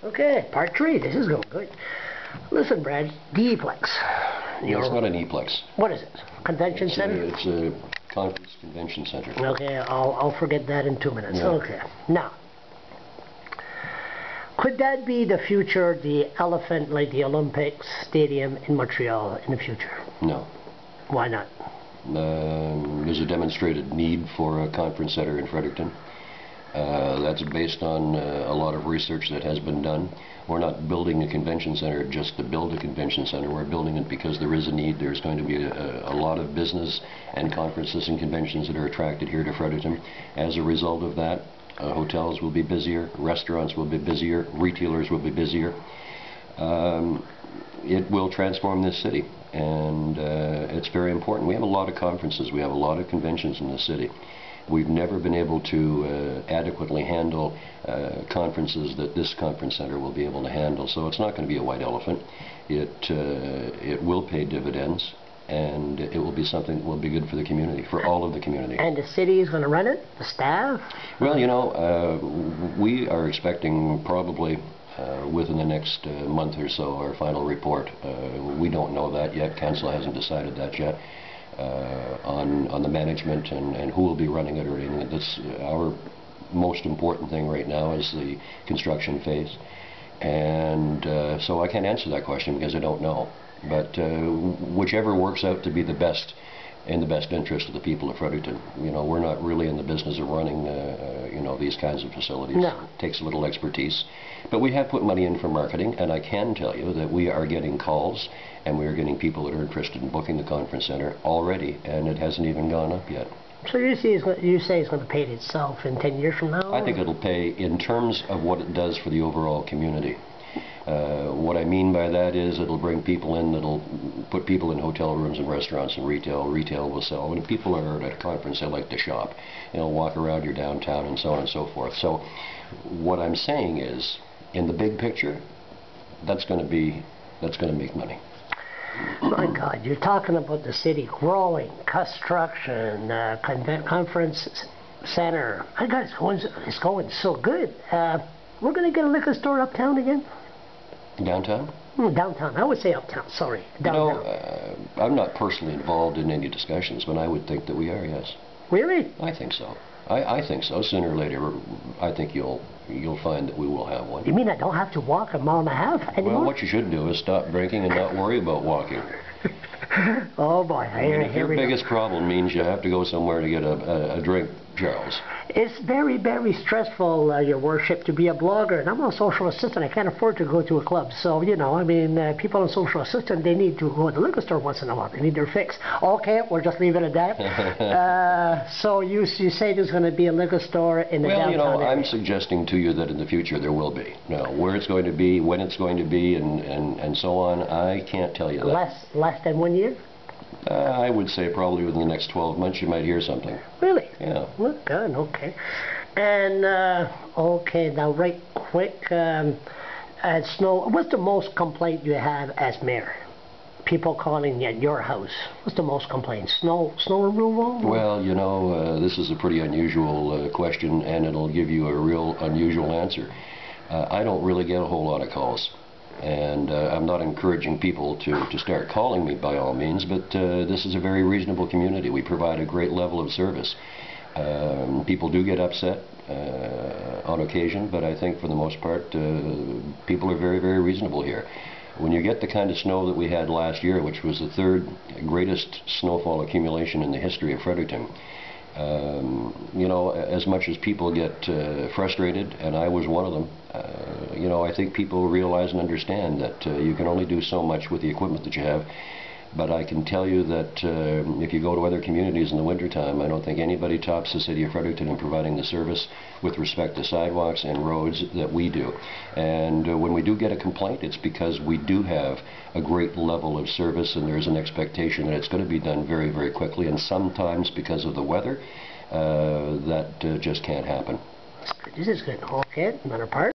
Okay, part 3. This is going good. Listen, Brad, the Eplex. No, it's not an Eplex. What is it? Convention center? It's a conference convention center. Okay, I'll forget that in 2 minutes. Yeah. Okay. Now, could that be the future, the elephant, like the Olympics Stadium in Montreal in the future? No. Why not? There's a demonstrated need for a conference center in Fredericton. That's based on a lot of research that has been done. We're not building a convention center just to build a convention center. We're building it because there is a need. There's going to be a lot of business and conferences and conventions that are attracted here to Fredericton. As a result of that, hotels will be busier, restaurants will be busier, retailers will be busier. It will transform this city, and it's very important. We have a lot of conferences, we have a lot of conventions in the city. We've never been able to adequately handle conferences that this conference center will be able to handle. So it's not going to be a white elephant. It will pay dividends, and it will be something that will be good for the community, for all of the community. And the city is going to run it? The staff? Well, you know, we are expecting probably within the next month or so our final report. We don't know that yet. Council hasn't decided that yet. On the management and who will be running it or anything. That's our most important thing right now is the construction phase, and so I can't answer that question because I don't know, but whichever works out to be the best in the best interest of the people of Fredericton. You know, we're not really in the business of running you know, these kinds of facilities. No. It takes a little expertise, but we have put money in for marketing, and I can tell you that we are getting calls and we are getting people that are interested in booking the conference center already, and it hasn't even gone up yet. So you say it's going to pay itself in 10 years from now? I think it'll pay in terms of what it does for the overall community. What I mean by that is it'll bring people in, that'll put people in hotel rooms and restaurants and retail. Retail will sell. When people are at a conference, they like to shop. They'll walk around your downtown and so on and so forth. So what I'm saying is, in the big picture, that's going to make money. My God, you're talking about the city growing, construction, conference center. My God, it's going so good. We're going to get a liquor store uptown again? Downtown? Downtown. I would say uptown, sorry. Downtown. You know, I'm not personally involved in any discussions, but I would think that we are, yes. Really? I think so. I think so. Sooner or later, I think you'll find that we will have one. You mean I don't have to walk a mile and a half anymore? Well, what you should do is stop drinking and not worry about walking. Oh boy, If your biggest problem means you have to go somewhere to get a drink, Charles. It's very, very stressful, Your Worship, to be a blogger, and I'm a social assistant. I can't afford to go to a club, so, you know, I mean, people on social assistant, they need to go to the liquor store once in a while. They need their fix. Okay, we'll just leave it at that. So you say there's going to be a liquor store in the downtown area. Well, you know, I'm suggesting to you that in the future there will be. Now, where it's going to be, when it's going to be, and so on, I can't tell you that. Less than 1 year? I would say probably within the next 12 months you might hear something. Really? Yeah. Well, good, okay. And, okay, now right quick, Snow, what's the most complaint you have as mayor? People calling at your house. What's the most complaint? Snow removal? Well, you know, this is a pretty unusual question, and it'll give you a real unusual answer. I don't really get a whole lot of calls. And I'm not encouraging people to start calling me by all means, but this is a very reasonable community. We provide a great level of service. People do get upset on occasion, but I think for the most part people are very, very reasonable here. When you get the kind of snow that we had last year, which was the third greatest snowfall accumulation in the history of Fredericton, you know, as much as people get frustrated, and I was one of them, you know, I think people realize and understand that you can only do so much with the equipment that you have. But I can tell you that if you go to other communities in the wintertime, I don't think anybody tops the city of Fredericton in providing the service with respect to sidewalks and roads that we do. And when we do get a complaint, it's because we do have a great level of service, and there's an expectation that it's going to be done very, very quickly. And sometimes because of the weather, that just can't happen. This is good. Okay, another part.